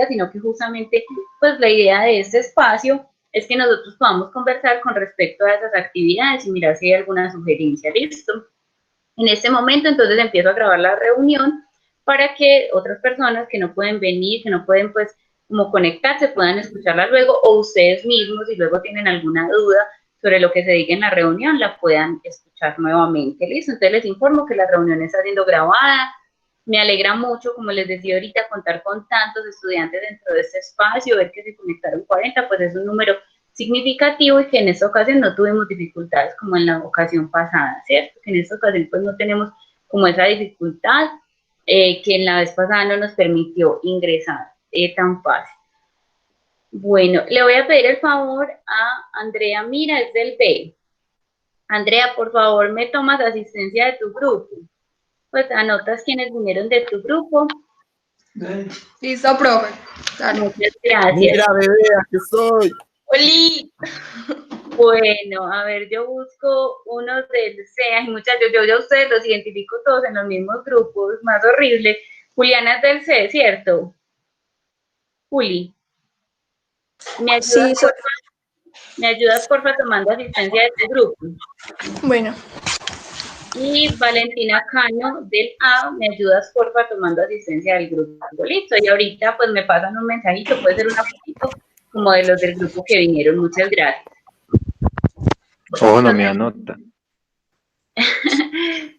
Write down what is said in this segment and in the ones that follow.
sino que justamente, pues la idea de este espacio es que nosotros podamos conversar con respecto a esas actividades y mirar si hay alguna sugerencia, ¿listo? En este momento, entonces, empiezo a grabar la reunión para que otras personas que no pueden venir, que no pueden, pues, como conectarse, puedan escucharla luego, o ustedes mismos, si luego tienen alguna duda sobre lo que se diga en la reunión, la puedan escuchar nuevamente, ¿listo? Entonces, les informo que la reunión está siendo grabada. Me alegra mucho, como les decía ahorita, contar con tantos estudiantes dentro de este espacio, ver que se conectaron 40, pues es un número significativo y que en esta ocasión no tuvimos dificultades como en la ocasión pasada, ¿cierto? Que en esta ocasión pues no tenemos como esa dificultad que en la vez pasada no nos permitió ingresar tan fácil. Bueno, le voy a pedir el favor a Andrea Mira, es del B. Andrea, por favor, me tomas asistencia de tu grupo. Pues anotas quienes vinieron de tu grupo. Listo, profe. Dale. Muchas gracias. Mira, bebé, aquí estoy. ¡Holi! Bueno, a ver, yo busco unos del C. Ay, muchachos, yo a ustedes los identifico todos en los mismos grupos, más horrible. Juliana es del C, ¿cierto? Juli. ¿Me ayudas, porfa, tomando asistencia de este grupo? Bueno. Y Valentina Cano del A, ¿me ayudas, porfa, tomando asistencia del grupo? Listo, y ahorita pues me pasan un mensajito, puede ser una fotito, como de los del grupo que vinieron. Muchas gracias. Oh, no me anota.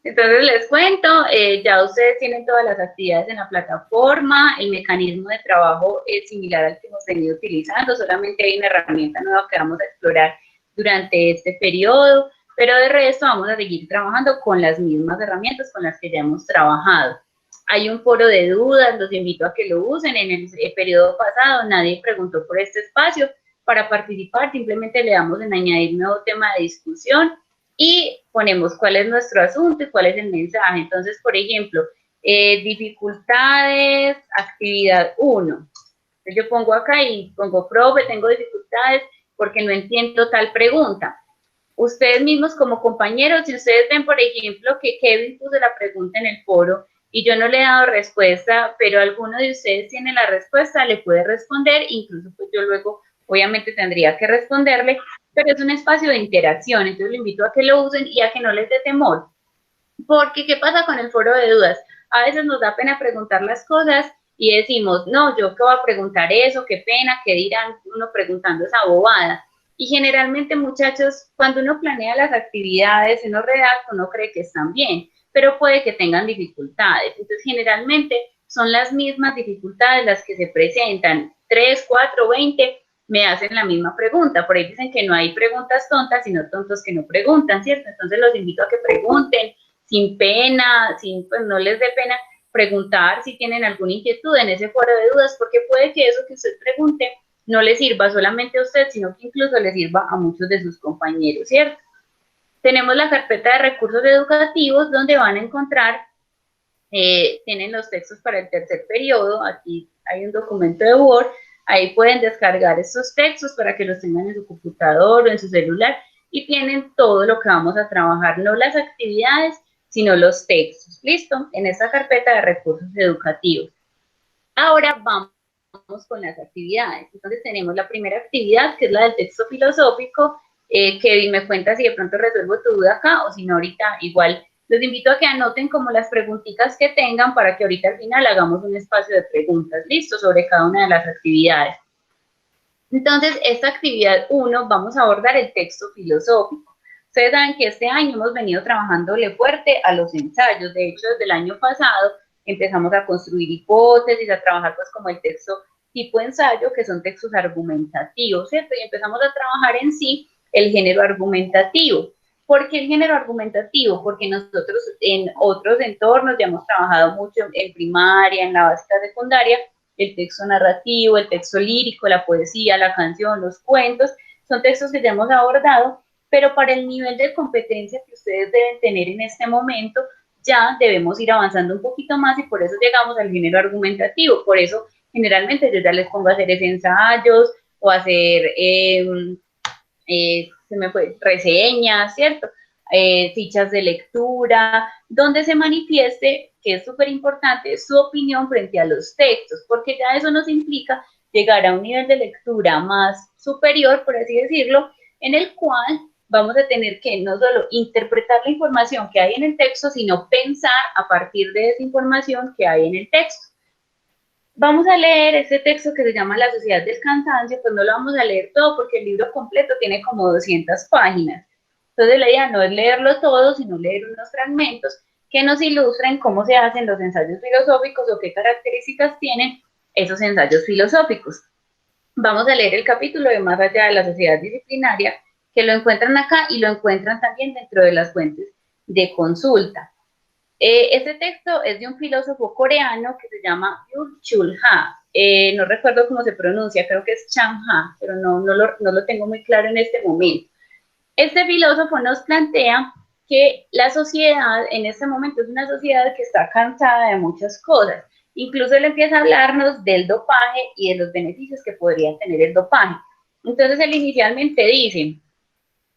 Entonces les cuento, ya ustedes tienen todas las actividades en la plataforma, el mecanismo de trabajo es similar al que hemos venido utilizando, solamente hay una herramienta nueva que vamos a explorar durante este periodo, pero de resto vamos a seguir trabajando con las mismas herramientas con las que ya hemos trabajado. Hay un foro de dudas, los invito a que lo usen. En el periodo pasado nadie preguntó por este espacio. Para participar simplemente le damos en añadir nuevo tema de discusión y ponemos cuál es nuestro asunto y cuál es el mensaje. Entonces, por ejemplo, dificultades, actividad 1. Yo pongo acá y pongo, profe, tengo dificultades porque no entiendo tal pregunta. Ustedes mismos como compañeros, si ustedes ven, por ejemplo, que Kevin puso la pregunta en el foro y yo no le he dado respuesta, pero alguno de ustedes tiene la respuesta, le puede responder, incluso pues yo luego obviamente tendría que responderle, pero es un espacio de interacción, entonces le invito a que lo usen y a que no les dé temor. Porque, ¿qué pasa con el foro de dudas? A veces nos da pena preguntar las cosas y decimos, no, yo qué voy a preguntar eso, qué pena, qué dirán uno preguntando esa bobada. Y generalmente, muchachos, cuando uno planea las actividades, uno redacta, uno cree que están bien, pero puede que tengan dificultades. Entonces, generalmente son las mismas dificultades las que se presentan, 3, 4, 20, me hacen la misma pregunta. Por ahí dicen que no hay preguntas tontas, sino tontos que no preguntan, ¿cierto? Entonces los invito a que pregunten sin pena, pues no les dé pena preguntar si tienen alguna inquietud en ese foro de dudas, porque puede que eso que usted pregunte no le sirva solamente a usted, sino que incluso le sirva a muchos de sus compañeros, ¿cierto? Tenemos la carpeta de recursos educativos donde van a encontrar, tienen los textos para el tercer periodo, aquí hay un documento de Word, ahí pueden descargar estos textos para que los tengan en su computador o en su celular y tienen todo lo que vamos a trabajar, no las actividades, sino los textos, ¿listo? En esta carpeta de recursos educativos. Ahora vamos con las actividades. Entonces tenemos la primera actividad, que es la del texto filosófico. Kevin, me cuenta si de pronto resuelvo tu duda acá o si no ahorita igual. Los invito a que anoten como las preguntitas que tengan para que ahorita al final hagamos un espacio de preguntas, listo, sobre cada una de las actividades. Entonces, esta actividad 1 vamos a abordar el texto filosófico. Ustedes saben que este año hemos venido trabajándole fuerte a los ensayos. De hecho, desde el año pasado empezamos a construir hipótesis, a trabajar pues como el texto tipo ensayo, que son textos argumentativos, ¿cierto? Y empezamos a trabajar en sí el género argumentativo. ¿Por qué el género argumentativo? Porque nosotros en otros entornos ya hemos trabajado mucho en primaria, en la básica secundaria, el texto narrativo, el texto lírico, la poesía, la canción, los cuentos, son textos que ya hemos abordado, pero para el nivel de competencia que ustedes deben tener en este momento, ya debemos ir avanzando un poquito más y por eso llegamos al género argumentativo. Por eso generalmente yo ya les pongo a hacer ensayos o a hacer reseñas, ¿cierto? fichas de lectura, donde se manifieste, que es súper importante, su opinión frente a los textos, porque ya eso nos implica llegar a un nivel de lectura más superior, por así decirlo, en el cual vamos a tener que no solo interpretar la información que hay en el texto, sino pensar a partir de esa información que hay en el texto. Vamos a leer este texto que se llama La Sociedad del Cansancio, pues no lo vamos a leer todo porque el libro completo tiene como 200 páginas. Entonces la idea no es leerlo todo, sino leer unos fragmentos que nos ilustren cómo se hacen los ensayos filosóficos o qué características tienen esos ensayos filosóficos. Vamos a leer el capítulo de Más allá de la sociedad disciplinaria, que lo encuentran acá y lo encuentran también dentro de las fuentes de consulta. Este texto es de un filósofo coreano que se llama Byung-Chul Ha. No recuerdo cómo se pronuncia, creo que es Chang Ha, pero no lo tengo muy claro en este momento. Este filósofo nos plantea que la sociedad en este momento es una sociedad que está cansada de muchas cosas. Incluso él empieza a hablarnos del dopaje y de los beneficios que podría tener el dopaje. Entonces él inicialmente dice,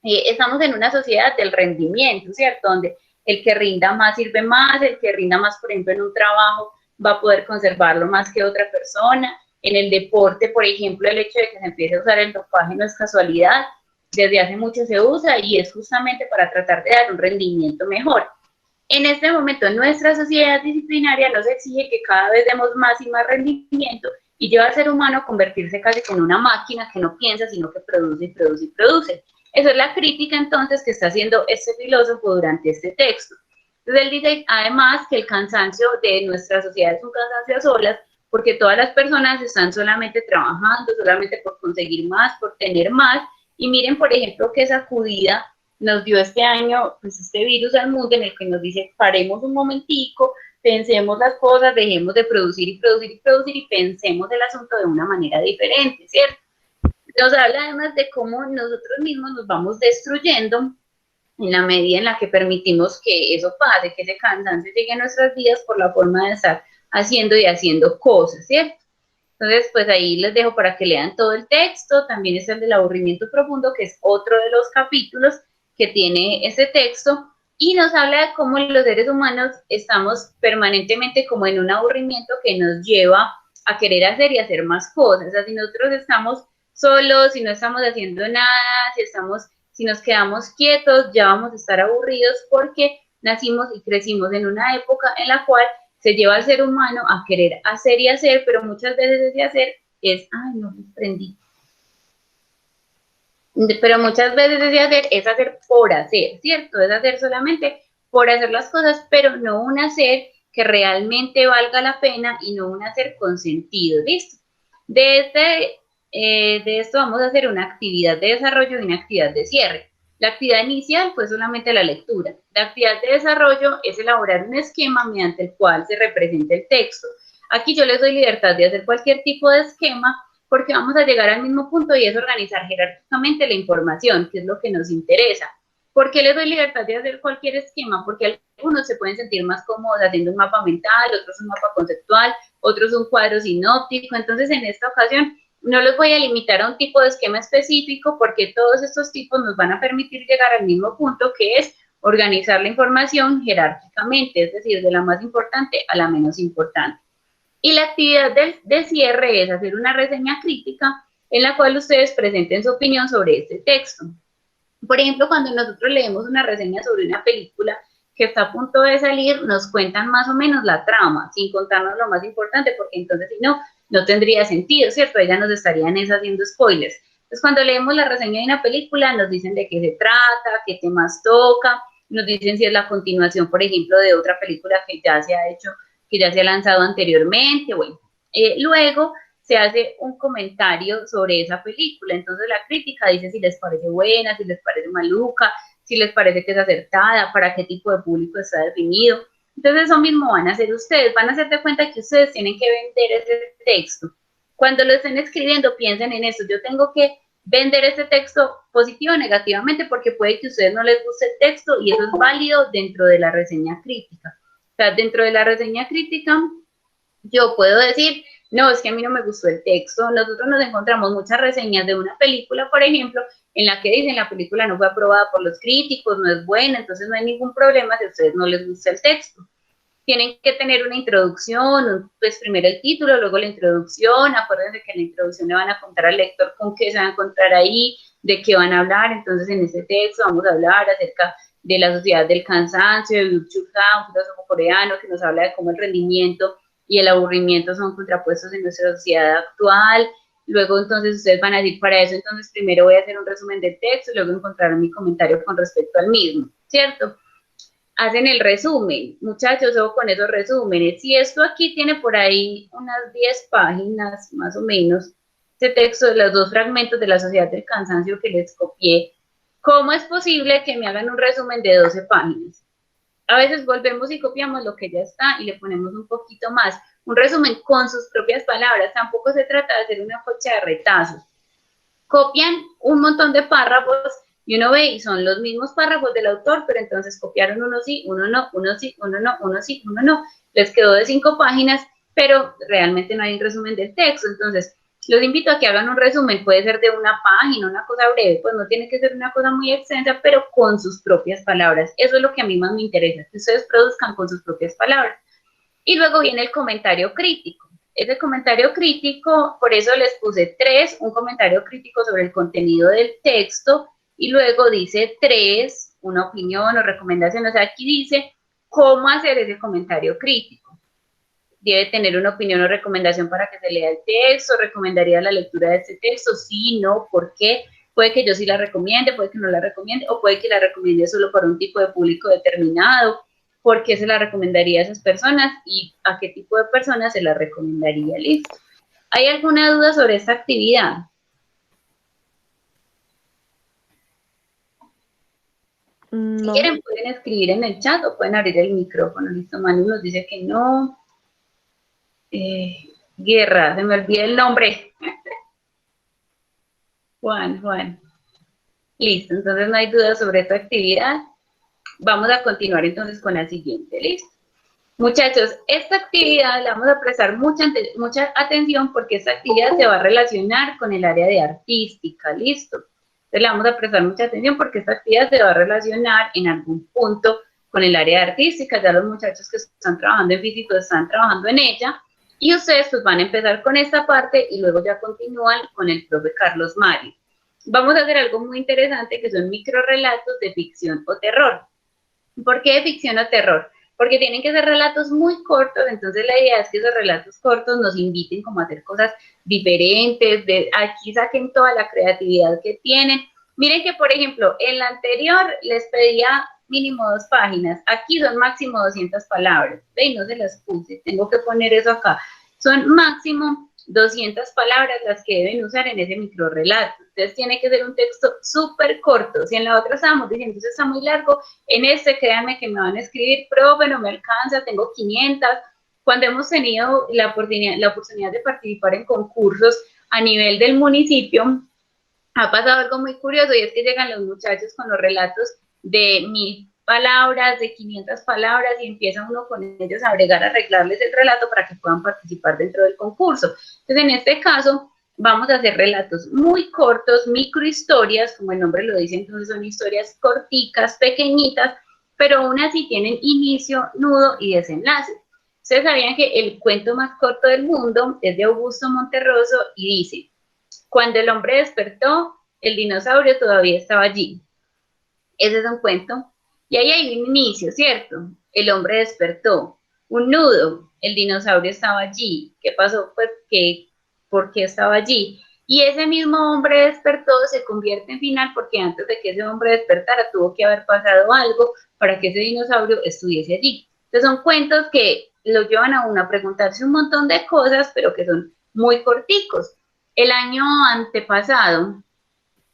estamos en una sociedad del rendimiento, ¿cierto? Donde el que rinda más sirve más, el que rinda más, por ejemplo, en un trabajo va a poder conservarlo más que otra persona. En el deporte, por ejemplo, el hecho de que se empiece a usar el dopaje no es casualidad, desde hace mucho se usa y es justamente para tratar de dar un rendimiento mejor. En este momento, nuestra sociedad disciplinaria nos exige que cada vez demos más y más rendimiento y lleva al ser humano a convertirse casi en una máquina que no piensa, sino que produce y produce y produce. Esa es la crítica entonces que está haciendo este filósofo durante este texto. Entonces él dice además que el cansancio de nuestra sociedad es un cansancio a solas, porque todas las personas están solamente trabajando, solamente por conseguir más, por tener más, y miren, por ejemplo, qué sacudida nos dio este año, pues este virus al mundo en el que nos dice, paremos un momentico, pensemos las cosas, dejemos de producir y producir y producir y pensemos el asunto de una manera diferente, ¿cierto? Nos habla además de cómo nosotros mismos nos vamos destruyendo en la medida en la que permitimos que eso pase, que ese cansancio llegue a nuestras vidas por la forma de estar haciendo y haciendo cosas, ¿cierto? Entonces, pues ahí les dejo para que lean todo el texto. También es el del aburrimiento profundo, que es otro de los capítulos que tiene ese texto, y nos habla de cómo los seres humanos estamos permanentemente como en un aburrimiento que nos lleva a querer hacer y hacer más cosas. O sea, si nosotros estamos solos, si no estamos haciendo nada, si nos quedamos quietos, ya vamos a estar aburridos porque nacimos y crecimos en una época en la cual se lleva al ser humano a querer hacer y hacer, pero muchas veces ese hacer es, ay, no me prendí. Pero muchas veces ese hacer es hacer por hacer, ¿cierto? Es hacer solamente por hacer las cosas, pero no un hacer que realmente valga la pena y no un hacer con sentido, ¿listo? De esto vamos a hacer una actividad de desarrollo y una actividad de cierre. La actividad inicial fue solamente la lectura. La actividad de desarrollo es elaborar un esquema mediante el cual se representa el texto. Aquí yo les doy libertad de hacer cualquier tipo de esquema porque vamos a llegar al mismo punto y es organizar jerárquicamente la información, que es lo que nos interesa. ¿Por qué les doy libertad de hacer cualquier esquema? Porque algunos se pueden sentir más cómodos haciendo un mapa mental, otros un mapa conceptual, otros un cuadro sinóptico. Entonces, en esta ocasión, no los voy a limitar a un tipo de esquema específico porque todos estos tipos nos van a permitir llegar al mismo punto, que es organizar la información jerárquicamente, es decir, de la más importante a la menos importante. Y la actividad de cierre es hacer una reseña crítica en la cual ustedes presenten su opinión sobre este texto. Por ejemplo, cuando nosotros leemos una reseña sobre una película que está a punto de salir, nos cuentan más o menos la trama, sin contarnos lo más importante, porque entonces si no, no tendría sentido, ¿cierto? Ellas nos estarían haciendo spoilers. Entonces, cuando leemos la reseña de una película, nos dicen de qué se trata, qué temas toca, nos dicen si es la continuación, por ejemplo, de otra película que ya se ha hecho, que ya se ha lanzado anteriormente, bueno. Luego se hace un comentario sobre esa película, entonces la crítica dice si les parece buena, si les parece maluca, si les parece que es acertada, para qué tipo de público está definido. Entonces eso mismo van a hacer ustedes, van a hacer de cuenta que ustedes tienen que vender ese texto. Cuando lo estén escribiendo, piensen en eso, yo tengo que vender este texto positivo o negativamente porque puede que a ustedes no les guste el texto y eso es válido dentro de la reseña crítica. O sea, dentro de la reseña crítica, yo puedo decir no, es que a mí no me gustó el texto. Nosotros nos encontramos muchas reseñas de una película, por ejemplo, en la que dicen la película no fue aprobada por los críticos, no es buena, entonces no hay ningún problema si a ustedes no les gusta el texto. Tienen que tener una introducción, pues primero el título, luego la introducción. Acuérdense que en la introducción le van a contar al lector con qué se va a encontrar ahí, de qué van a hablar. Entonces en ese texto vamos a hablar acerca de la sociedad del cansancio, de Byung-Chul Han, un filósofo coreano que nos habla de cómo el rendimiento y el aburrimiento son contrapuestos en nuestra sociedad actual. Luego entonces ustedes van a decir, para eso entonces primero voy a hacer un resumen del texto y luego encontrarán mi comentario con respecto al mismo, ¿cierto? Hacen el resumen, muchachos, o con esos resúmenes. Si esto aquí tiene por ahí unas 10 páginas, más o menos, este texto de los 2 fragmentos de la sociedad del cansancio que les copié, ¿cómo es posible que me hagan un resumen de 12 páginas? A veces volvemos y copiamos lo que ya está y le ponemos un poquito más. Un resumen con sus propias palabras. Tampoco se trata de hacer una cocha de retazos. Copian un montón de párrafos y uno ve y son los mismos párrafos del autor, pero entonces copiaron uno sí, uno no, uno sí, uno no, uno sí, uno no. Les quedó de 5 páginas, pero realmente no hay un resumen del texto. Entonces, los invito a que hagan un resumen, puede ser de una página, una cosa breve, pues no tiene que ser una cosa muy extensa, pero con sus propias palabras. Eso es lo que a mí más me interesa, que ustedes produzcan con sus propias palabras. Y luego viene el comentario crítico. Ese comentario crítico, por eso les puse 3, un comentario crítico sobre el contenido del texto, y luego dice 3, una opinión o recomendación. O sea, aquí dice cómo hacer ese comentario crítico. Debe tener una opinión o recomendación para que se lea el texto, recomendaría la lectura de este texto, sí, no, ¿por qué? Puede que yo sí la recomiende, puede que no la recomiende, o puede que la recomiende solo para un tipo de público determinado. ¿Por qué se la recomendaría a esas personas y a qué tipo de personas se la recomendaría? Listo. ¿Hay alguna duda sobre esta actividad? No. Si quieren pueden escribir en el chat o pueden abrir el micrófono. Listo, Manu nos dice que no. Guerra, se me olvida el nombre. Juan. Listo, entonces no hay duda sobre esta actividad. Vamos a continuar entonces con la siguiente, ¿listo? Muchachos, esta actividad le vamos a prestar mucha atención porque esta actividad se va a relacionar con el área de artística, ¿listo? Entonces le vamos a prestar mucha atención porque esta actividad se va a relacionar en algún punto con el área de artística. Ya los muchachos que están trabajando en físico están trabajando en ella y ustedes pues van a empezar con esta parte y luego ya continúan con el profe Carlos Mario. Vamos a hacer algo muy interesante que son microrelatos de ficción o terror. ¿Por qué de ficción o terror? Porque tienen que ser relatos muy cortos, entonces la idea es que esos relatos cortos nos inviten como a hacer cosas diferentes, aquí saquen toda la creatividad que tienen. Miren que, por ejemplo, en la anterior les pedía mínimo 2 páginas, aquí son máximo 200 palabras, y no se las puse, tengo que poner eso acá, son máximo 200 palabras las que deben usar en ese microrelato. Entonces tiene que ser un texto súper corto. Si en la otra estábamos diciendo, entonces está muy largo, en este créanme que me van a escribir, profe, no me alcanza, tengo 500. Cuando hemos tenido la oportunidad de participar en concursos a nivel del municipio, ha pasado algo muy curioso y es que llegan los muchachos con los relatos de 1000 palabras, de 500 palabras y empieza uno con ellos a bregar, a arreglarles el relato para que puedan participar dentro del concurso. Entonces, en este caso, vamos a hacer relatos muy cortos, microhistorias, como el nombre lo dice, entonces son historias corticas, pequeñitas, pero aún así tienen inicio, nudo y desenlace. Ustedes sabían que el cuento más corto del mundo es de Augusto Monterroso y dice: cuando el hombre despertó, el dinosaurio todavía estaba allí. Ese es un cuento. Y ahí hay un inicio, ¿cierto? El hombre despertó. Un nudo, el dinosaurio estaba allí. ¿Qué pasó? Pues, ¿por qué estaba allí? Y ese mismo hombre despertó se convierte en final porque antes de que ese hombre despertara tuvo que haber pasado algo para que ese dinosaurio estuviese allí. Entonces son cuentos que lo llevan a uno a preguntarse un montón de cosas, pero que son muy corticos. El año antepasado,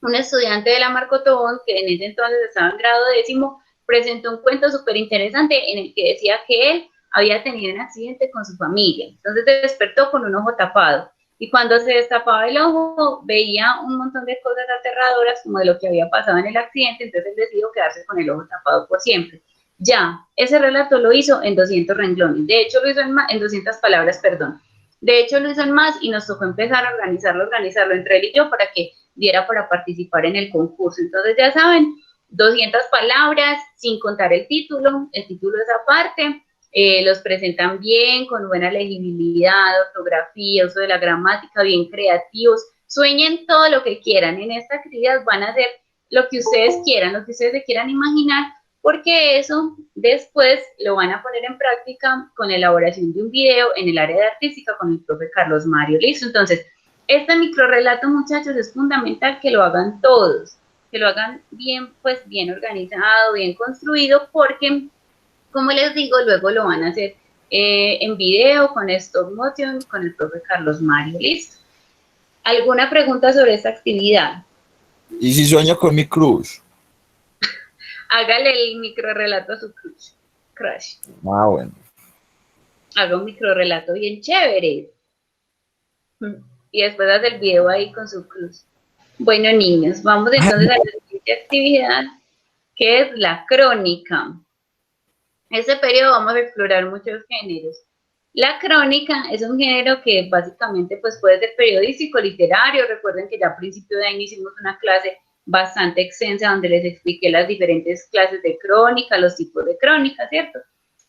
un estudiante de la Marco Tobón, que en ese entonces estaba en grado 10º, presentó un cuento súper interesante en el que decía que él había tenido un accidente con su familia. Entonces se despertó con un ojo tapado. Y cuando se destapaba el ojo, veía un montón de cosas aterradoras como de lo que había pasado en el accidente, entonces él decidió quedarse con el ojo tapado por siempre. Ya, ese relato lo hizo en 200 renglones. De hecho, lo hizo en 200 palabras, perdón. De hecho, lo hizo en más y nos tocó empezar a organizarlo entre él y yo para que diera para participar en el concurso. Entonces, ya saben, 200 palabras, sin contar el título es aparte, los presentan bien, con buena legibilidad, ortografía, uso de la gramática, bien creativos, sueñen todo lo que quieran, en esta actividad van a hacer lo que ustedes quieran, lo que ustedes se quieran imaginar, porque eso después lo van a poner en práctica con la elaboración de un video en el área de artística con el profe Carlos Mario. Listo, entonces, este microrrelato, muchachos, es fundamental que lo hagan todos, que lo hagan bien, pues bien organizado, bien construido, porque, como les digo, luego lo van a hacer en video, con stop motion, con el profe Carlos Mario. Listo. ¿Alguna pregunta sobre esta actividad? ¿Y si sueño con mi crush? Hágale el microrrelato a su crush. Ah, bueno. Haga un microrrelato bien chévere. Y después hace el video ahí con su crush. Bueno, niños, vamos entonces a la siguiente actividad, que es la crónica. En este periodo vamos a explorar muchos géneros. La crónica es un género que básicamente pues, puede ser periodístico, literario. Recuerden que ya a principio de año hicimos una clase bastante extensa donde les expliqué las diferentes clases de crónica, los tipos de crónica, ¿cierto?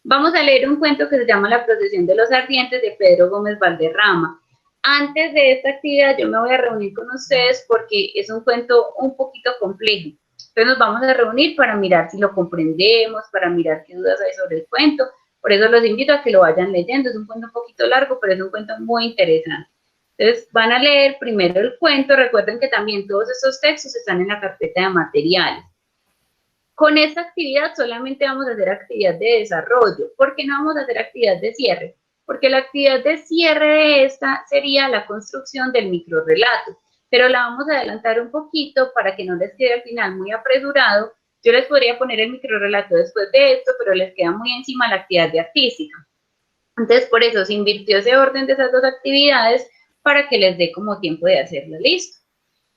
Vamos a leer un cuento que se llama La procesión de los ardientes de Pedro Gómez Valderrama. Antes de esta actividad yo me voy a reunir con ustedes porque es un cuento un poquito complejo. Entonces nos vamos a reunir para mirar si lo comprendemos, para mirar qué dudas hay sobre el cuento. Por eso los invito a que lo vayan leyendo. Es un cuento un poquito largo, pero es un cuento muy interesante. Entonces van a leer primero el cuento. Recuerden que también todos estos textos están en la carpeta de materiales. Con esta actividad solamente vamos a hacer actividad de desarrollo. ¿Por qué no vamos a hacer actividad de cierre? Porque la actividad de cierre de esta sería la construcción del microrrelato. Pero la vamos a adelantar un poquito para que no les quede al final muy apresurado. Yo les podría poner el microrrelato después de esto, pero les queda muy encima la actividad de artística. Entonces, por eso se invirtió ese orden de esas dos actividades para que les dé como tiempo de hacerlo. ¿Listo?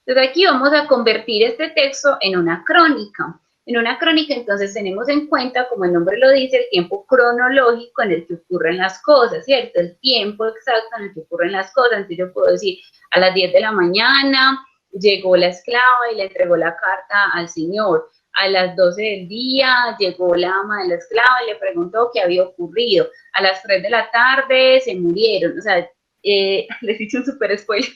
Entonces, aquí vamos a convertir este texto en una crónica. En una crónica, entonces, tenemos en cuenta, como el nombre lo dice, el tiempo cronológico en el que ocurren las cosas, ¿cierto? El tiempo exacto en el que ocurren las cosas. Entonces, yo puedo decir, a las 10 de la mañana llegó la esclava y le entregó la carta al señor. A las 12 del día llegó la ama de la esclava y le preguntó qué había ocurrido. A las 3 de la tarde se murieron. O sea, les hice un súper spoiler.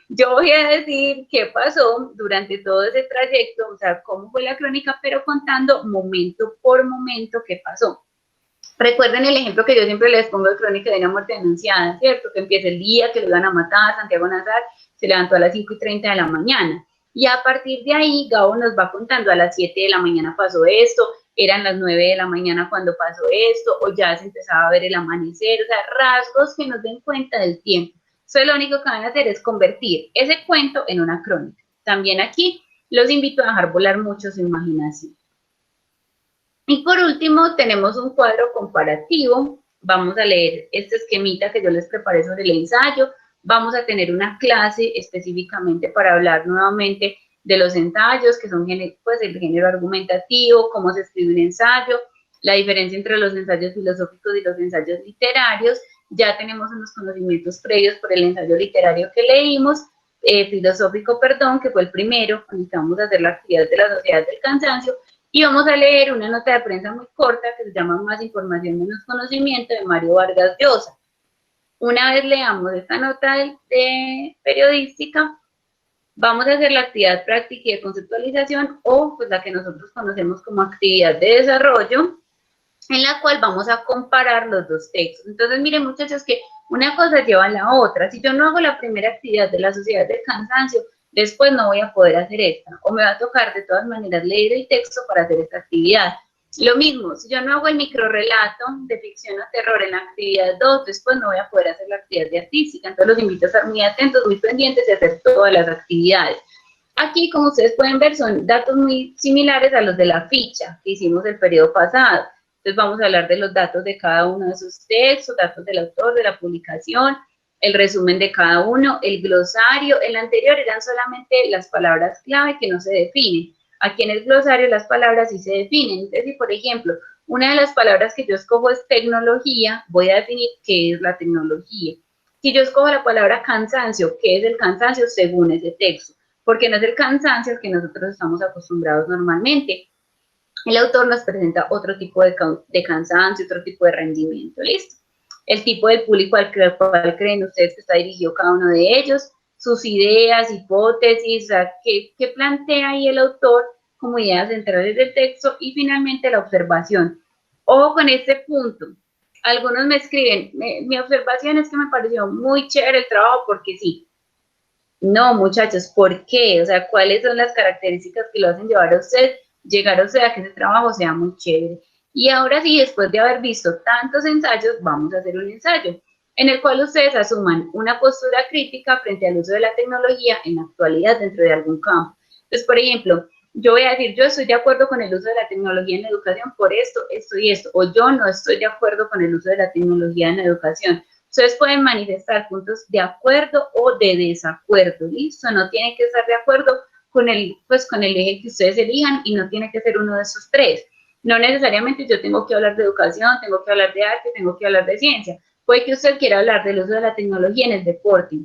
Yo voy a decir qué pasó durante todo ese trayecto, o sea, cómo fue la crónica, pero contando momento por momento qué pasó. Recuerden el ejemplo que yo siempre les pongo de crónica de una muerte anunciada, ¿cierto? Que empieza el día que lo iban a matar, Santiago Nazar se levantó a las 5:30 de la mañana. Y a partir de ahí, Gabo nos va contando, a las 7 de la mañana pasó esto, eran las 9 de la mañana cuando pasó esto, o ya se empezaba a ver el amanecer, o sea, rasgos que nos den cuenta del tiempo. Entonces, lo único que van a hacer es convertir ese cuento en una crónica. También aquí los invito a dejar volar mucho su imaginación. Y por último, tenemos un cuadro comparativo. Vamos a leer este esquemita que yo les preparé sobre el ensayo. Vamos a tener una clase específicamente para hablar nuevamente de los ensayos, que son pues, el género argumentativo, cómo se escribe un ensayo, la diferencia entre los ensayos filosóficos y los ensayos literarios. Ya tenemos unos conocimientos previos por el ensayo literario que leímos, filosófico, perdón, que fue el primero, cuando vamos a hacer la actividad de la sociedad del cansancio, y vamos a leer una nota de prensa muy corta que se llama Más información, menos conocimiento, de Mario Vargas Llosa. Una vez leamos esta nota de periodística, vamos a hacer la actividad práctica y de conceptualización, o pues la que nosotros conocemos como actividad de desarrollo, en la cual vamos a comparar los dos textos. Entonces, miren, muchachos, que una cosa lleva a la otra. Si yo no hago la primera actividad de la sociedad del cansancio, después no voy a poder hacer esta, o me va a tocar de todas maneras leer el texto para hacer esta actividad. Lo mismo, si yo no hago el microrrelato de ficción o terror en la actividad 2, después no voy a poder hacer la actividad de artística. Entonces los invito a estar muy atentos, muy pendientes y hacer todas las actividades. Aquí, como ustedes pueden ver, son datos muy similares a los de la ficha que hicimos el periodo pasado. Entonces vamos a hablar de los datos de cada uno de sus textos, datos del autor, de la publicación, el resumen de cada uno, el glosario. El anterior eran solamente las palabras clave que no se definen. Aquí en el glosario las palabras sí se definen. Entonces, si por ejemplo una de las palabras que yo escojo es tecnología, voy a definir qué es la tecnología. Si yo escojo la palabra cansancio, ¿qué es el cansancio según ese texto? Porque no es el cansancio al que nosotros estamos acostumbrados normalmente. El autor nos presenta otro tipo de cansancio, otro tipo de rendimiento, ¿listo? El tipo de público al cual creen ustedes que está dirigido cada uno de ellos, sus ideas, hipótesis, o sea, qué plantea ahí el autor como ideas centrales del texto, y finalmente la observación. Ojo con este punto. Algunos me escriben, mi observación es que me pareció muy chévere el trabajo porque sí. No, muchachos, ¿por qué? O sea, ¿cuáles son las características que lo hacen llegar a usted a que ese trabajo sea muy chévere? Y ahora sí, después de haber visto tantos ensayos, vamos a hacer un ensayo en el cual ustedes asuman una postura crítica frente al uso de la tecnología en la actualidad dentro de algún campo. Entonces, por ejemplo, yo voy a decir, yo estoy de acuerdo con el uso de la tecnología en la educación por esto, esto y esto, o yo no estoy de acuerdo con el uso de la tecnología en la educación. Ustedes pueden manifestar puntos de acuerdo o de desacuerdo, ¿listo? No tienen que estar de acuerdo con el eje que ustedes elijan y no tiene que ser uno de esos tres. No necesariamente yo tengo que hablar de educación, tengo que hablar de arte, tengo que hablar de ciencia. Puede que usted quiera hablar del uso de la tecnología en el deporte.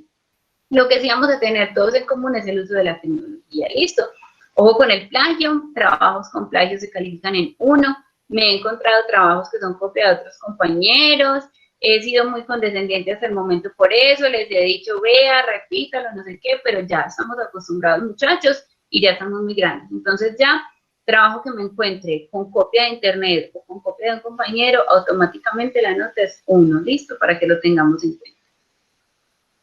Lo que sí vamos a tener todos en común es el uso de la tecnología, ¿listo? Ojo con el plagio, trabajos con plagio se califican en 1. Me he encontrado trabajos que son copia de otros compañeros, he sido muy condescendiente hasta el momento por eso, les he dicho, vea, repítalo, no sé qué, pero ya estamos acostumbrados, muchachos, y ya estamos muy grandes. Entonces ya, trabajo que me encuentre con copia de internet o con copia de un compañero, automáticamente la nota es 1, ¿listo? Para que lo tengamos en cuenta.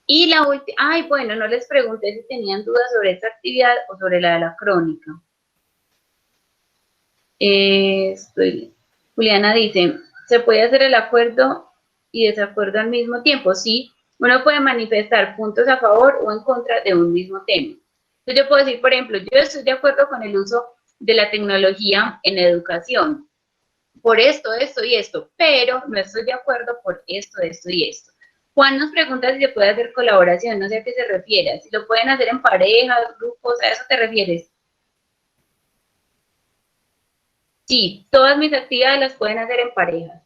Y la última, bueno, no les pregunté si tenían dudas sobre esta actividad o sobre la de la crónica. Juliana dice, ¿se puede hacer el acuerdo y desacuerdo al mismo tiempo? Sí, uno puede manifestar puntos a favor o en contra de un mismo tema. Entonces yo puedo decir, por ejemplo, yo estoy de acuerdo con el uso de la tecnología en educación, por esto, esto y esto, pero no estoy de acuerdo por esto, esto y esto. Juan nos pregunta si se puede hacer colaboración, no sé a qué se refiere, si lo pueden hacer en parejas, grupos, ¿a eso te refieres? Sí, todas mis actividades las pueden hacer en parejas.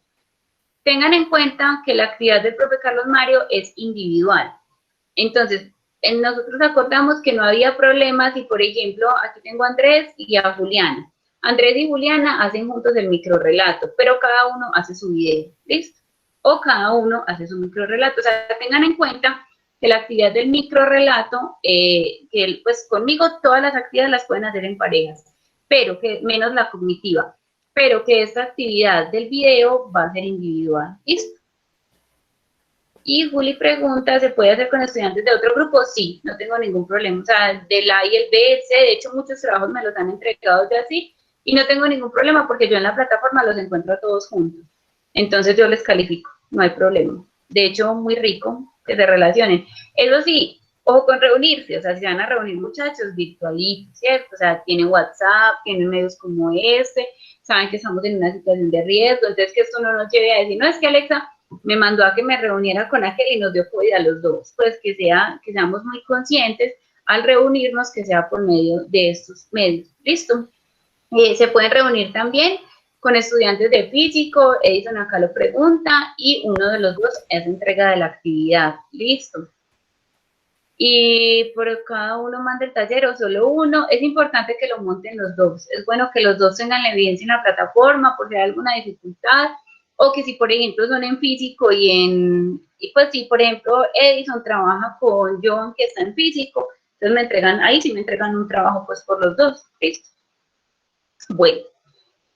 Tengan en cuenta que la actividad del profe Carlos Mario es individual. Entonces, nosotros acordamos que no había problemas si, por ejemplo, aquí tengo a Andrés y a Juliana. Andrés y Juliana hacen juntos el microrrelato, pero cada uno hace su video, ¿listo? O cada uno hace su microrrelato. O sea, tengan en cuenta que la actividad del microrrelato, pues conmigo todas las actividades las pueden hacer en parejas, pero que menos la cognitiva, pero que esta actividad del video va a ser individual, ¿listo? Y Juli pregunta, ¿se puede hacer con estudiantes de otro grupo? Sí, no tengo ningún problema. O sea, del A y el B, el C, de hecho muchos trabajos me los han entregado ya así, y no tengo ningún problema porque yo en la plataforma los encuentro a todos juntos. Entonces yo les califico, no hay problema. De hecho, muy rico que se relacionen. Eso sí, ojo con reunirse, o sea, si van a reunir muchachos, virtualitos, ¿cierto? O sea, tienen WhatsApp, tienen medios como este, saben que estamos en una situación de riesgo, entonces que esto no nos lleve a decir, no, es que Alexa me mandó a que me reuniera con aquel y nos dio COVID a los dos, pues que seamos muy conscientes al reunirnos, que sea por medio de estos medios, ¿listo? Se pueden reunir también con estudiantes de físico, Edison acá lo pregunta, y uno de los dos es entrega de la actividad, ¿listo? Y por cada uno manda el taller o solo uno, es importante que lo monten los dos, es bueno que los dos tengan la evidencia en la plataforma por si hay alguna dificultad, o que si por ejemplo son en físico y pues si por ejemplo Edison trabaja con John que está en físico, entonces me entregan, ahí sí me entregan un trabajo pues por los dos, ¿listo? Bueno,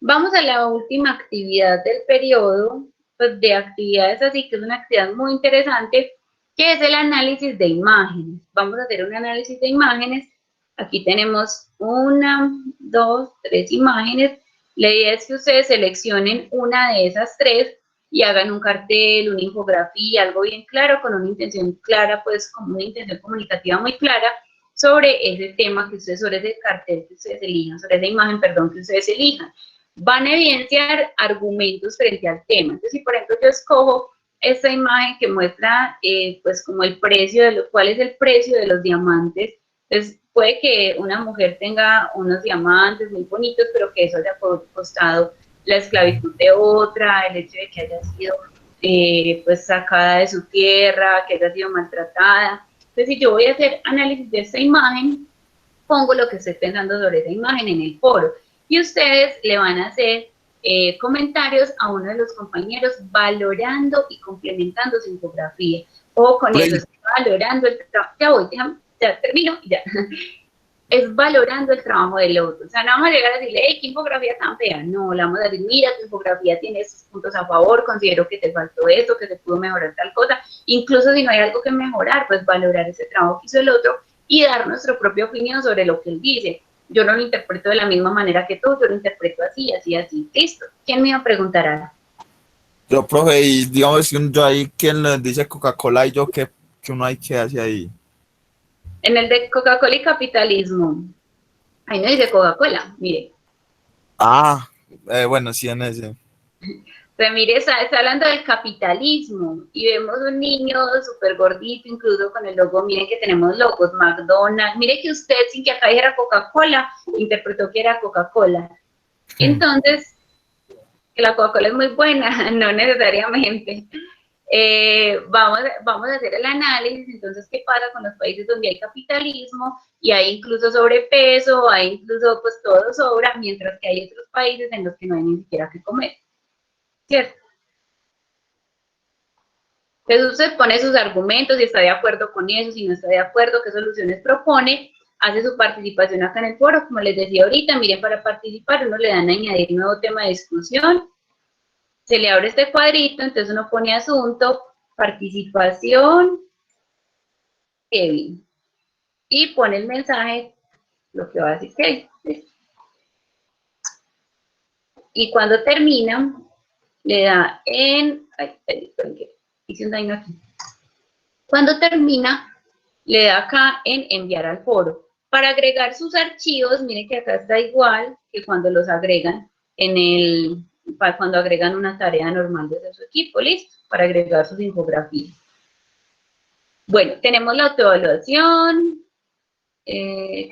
vamos a la última actividad del periodo, pues de actividades así, que es una actividad muy interesante, que es el análisis de imágenes. Vamos a hacer un análisis de imágenes. Aquí tenemos 1, 2, 3 imágenes. La idea es que ustedes seleccionen una de esas 3 y hagan un cartel, una infografía, algo bien claro, con una intención clara, pues como una intención comunicativa muy clara sobre ese tema que ustedes, sobre ese cartel que ustedes elijan, sobre esa imagen, perdón, que ustedes elijan. Van a evidenciar argumentos frente al tema. Entonces, si por ejemplo yo escojo esta imagen que muestra, pues como el precio, cuál es el precio de los diamantes, entonces puede que una mujer tenga unos diamantes muy bonitos, pero que eso haya costado la esclavitud de otra, el hecho de que haya sido pues sacada de su tierra, que haya sido maltratada. Entonces, si yo voy a hacer análisis de esta imagen, pongo lo que estoy pensando sobre esa imagen en el foro y ustedes le van a hacer comentarios a uno de los compañeros valorando y complementando su infografía. O con eso, estoy valorando el trabajo. Ya voy, ya termino y ya. Es valorando el trabajo del otro. O sea, no vamos a llegar a decirle, hey, qué infografía tan fea. No, le vamos a decir, mira, tu infografía tiene estos puntos a favor, considero que te faltó esto, que se pudo mejorar tal cosa. Incluso si no hay algo que mejorar, pues valorar ese trabajo que hizo el otro y dar nuestra propia opinión sobre lo que él dice. Yo no lo interpreto de la misma manera que tú, yo lo interpreto así, así, así. Listo. ¿Quién me iba a preguntar ahora? Yo, profe, y digamos, yo ahí, ¿quién le dice Coca-Cola y yo qué uno hay que hacer ahí? En el de Coca-Cola y capitalismo. Ahí no dice Coca-Cola, mire. Ah, bueno, sí, en ese. Pero mire, está hablando del capitalismo y vemos un niño súper gordito, incluso con el logo, miren que tenemos logos, McDonald's, mire que usted, sin que acá dijera Coca-Cola, interpretó que era Coca-Cola. Entonces, que la Coca-Cola es muy buena, no necesariamente. Vamos a hacer el análisis, entonces, ¿qué pasa con los países donde hay capitalismo y hay incluso sobrepeso, hay incluso, pues, todo sobra, mientras que hay otros países en los que no hay ni siquiera que comer, ¿cierto? Entonces usted pone sus argumentos, si está de acuerdo con eso, si no está de acuerdo, qué soluciones propone, hace su participación acá en el foro, como les decía ahorita, miren, para participar uno le dan a añadir nuevo tema de discusión, se le abre este cuadrito, entonces uno pone asunto, participación, Kevin, y pone el mensaje, lo que va a decir Kevin. Y cuando termina, le da en, hice un daño aquí. Cuando termina, le da acá en enviar al foro. Para agregar sus archivos, miren que acá está igual que cuando los agregan cuando agregan una tarea normal desde su equipo, listo, para agregar sus infografías. Bueno, tenemos la autoevaluación,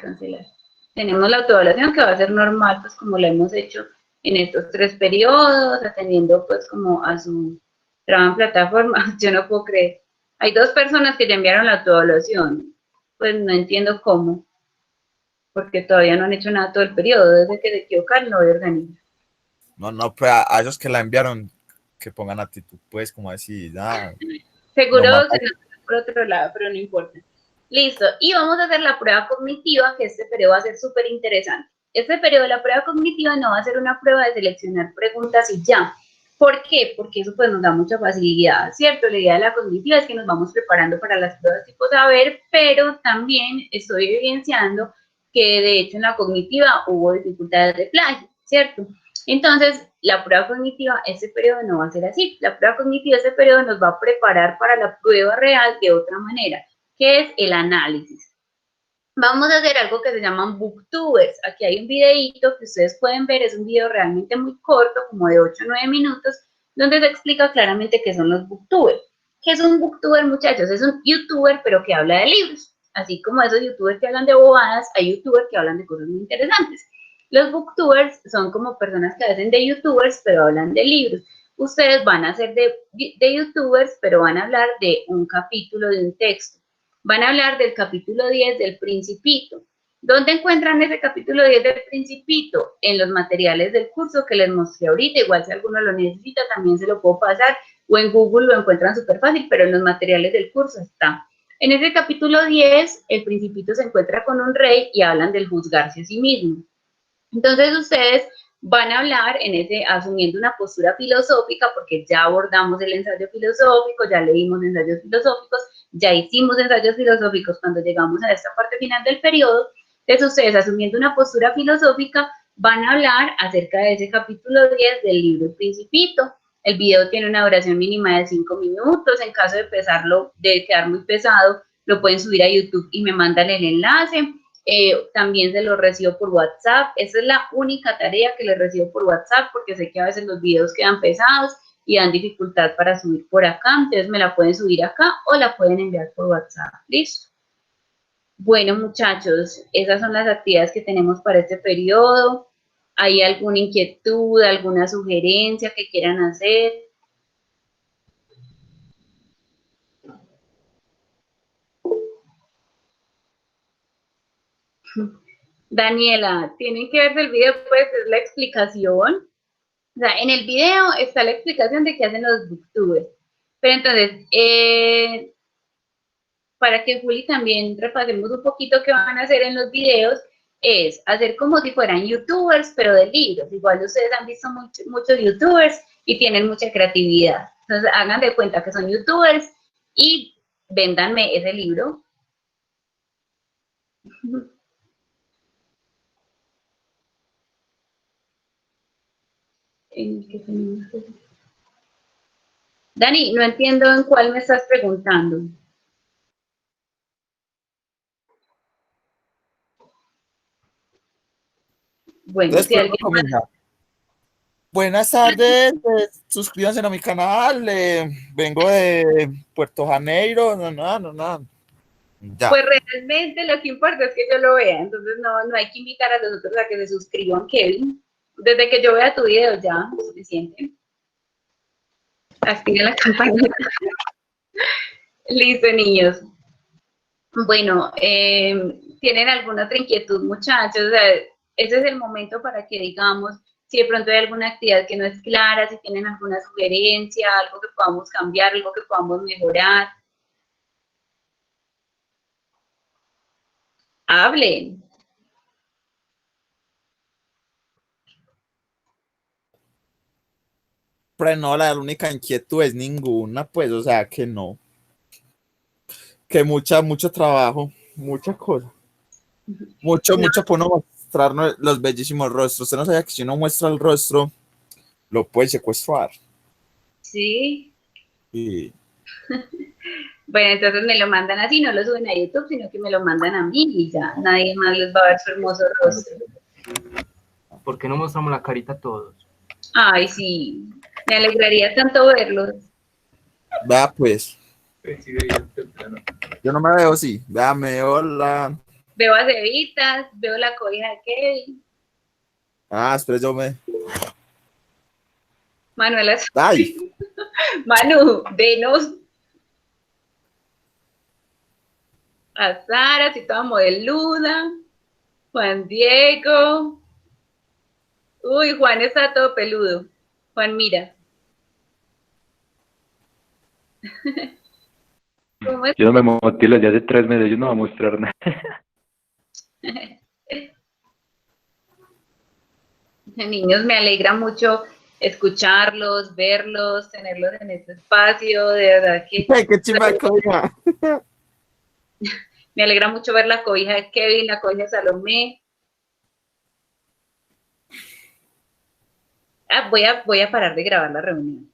cancelar. Tenemos la autoevaluación que va a ser normal, pues como la hemos hecho en estos 3 periodos, atendiendo pues como a su trabajo en plataforma. Yo no puedo creer. Hay 2 personas que ya enviaron la autoevaluación. Pues no entiendo cómo, porque todavía no han hecho nada todo el periodo. Desde que se equivocan, no voy a organizar. No, pues a esos que la enviaron, que pongan actitud, pues, como decir, Seguro no, se nos fue por otro lado, pero no importa. Listo, y vamos a hacer la prueba cognitiva, que este periodo va a ser súper interesante. Este periodo de la prueba cognitiva no va a ser una prueba de seleccionar preguntas y ya. ¿Por qué? Porque eso pues nos da mucha facilidad, ¿cierto? La idea de la cognitiva es que nos vamos preparando para las pruebas tipo saber, pero también estoy evidenciando que de hecho en la cognitiva hubo dificultades de plagio, ¿cierto? Entonces, la prueba cognitiva, ese periodo no va a ser así. La prueba cognitiva, ese periodo nos va a preparar para la prueba real de otra manera, que es el análisis. Vamos a hacer algo que se llaman booktubers. Aquí hay un videito que ustedes pueden ver, es un video realmente muy corto, como de 8 o 9 minutos, donde se explica claramente qué son los booktubers. ¿Qué es un booktuber, muchachos? Es un youtuber, pero que habla de libros. Así como esos youtubers que hablan de bobadas, hay youtubers que hablan de cosas muy interesantes. Los booktubers son como personas que hacen de youtubers, pero hablan de libros. Ustedes van a ser de youtubers, pero van a hablar de un capítulo de un texto. Van a hablar del capítulo 10 del Principito. ¿Dónde encuentran ese capítulo 10 del Principito? En los materiales del curso que les mostré ahorita. Igual si alguno lo necesita, también se lo puedo pasar. O en Google lo encuentran súper fácil, pero en los materiales del curso está. En ese capítulo 10, el Principito se encuentra con un rey y hablan del juzgarse a sí mismo. Entonces ustedes van a hablar asumiendo una postura filosófica, porque ya abordamos el ensayo filosófico, ya leímos ensayos filosóficos, ya hicimos ensayos filosóficos cuando llegamos a esta parte final del periodo. Entonces ustedes, asumiendo una postura filosófica, van a hablar acerca de ese capítulo 10 del libro El Principito. El video tiene una duración mínima de 5 minutos. En caso de quedar muy pesado, lo pueden subir a YouTube y me mandan el enlace. También se lo recibo por WhatsApp. Esa es la única tarea que les recibo por WhatsApp, porque sé que a veces los videos quedan pesados y dan dificultad para subir por acá. Entonces me la pueden subir acá o la pueden enviar por WhatsApp. ¿Listo? Bueno, muchachos, esas son las actividades que tenemos para este periodo. ¿Hay alguna inquietud, alguna sugerencia que quieran hacer? Daniela, tienen que ver el video, pues es la explicación. O sea, en el video está la explicación de qué hacen los booktubers. Pero entonces, para que Juli también repasemos un poquito qué van a hacer en los videos, es hacer como si fueran youtubers, pero de libros. Igual ustedes han visto muchos youtubers y tienen mucha creatividad. Entonces, hagan de cuenta que son youtubers y véndanme ese libro. Dani, no entiendo en cuál me estás preguntando. Bueno, si alguien más... Buenas tardes, suscríbanse a mi canal, vengo de Puerto Janeiro, no. Ya. Pues realmente lo que importa es que yo lo vea, entonces no hay que invitar a los otros a que se suscriban, Kevin. Desde que yo vea tu video ya es suficiente. Activa la campanita. Listo, niños. Bueno, ¿tienen alguna otra inquietud, muchachos? O sea, ese es el momento para que digamos, si de pronto hay alguna actividad que no es clara, si tienen alguna sugerencia, algo que podamos cambiar, algo que podamos mejorar. Hablen. Pero no, la única inquietud es ninguna, pues, o sea, que no. Que mucho trabajo, muchas cosas. Mucho por no mostrar los bellísimos rostros. Usted no sabía que si uno muestra el rostro, lo puede secuestrar. Sí. Y... Bueno, entonces me lo mandan así, no lo suben a YouTube, sino que me lo mandan a mí y ya nadie más les va a ver su hermoso rostro. ¿Por qué no mostramos la carita a todos? Ay, sí, me alegraría tanto verlos. Vea, pues. Yo no me veo así. Vea, me veo la... Veo a Cevitas, veo la cobija de Kevin. Ah, espera, yo me... Manuela. ¡Ay! Manu, denos. A Sara, así toda modeluda. Juan Diego. Uy, Juan está todo peludo. Juan, mira. Yo no me motilo desde hace 3 meses, yo no voy a mostrar nada. Niños, me alegra mucho escucharlos, verlos, tenerlos en este espacio, de verdad que... ¡Ay, qué chimba cobija! Me alegra mucho ver la cobija de Kevin, la cobija de Salomé. Ah, voy a parar de grabar la reunión.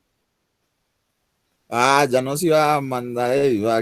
Ah, ya nos iba a mandar el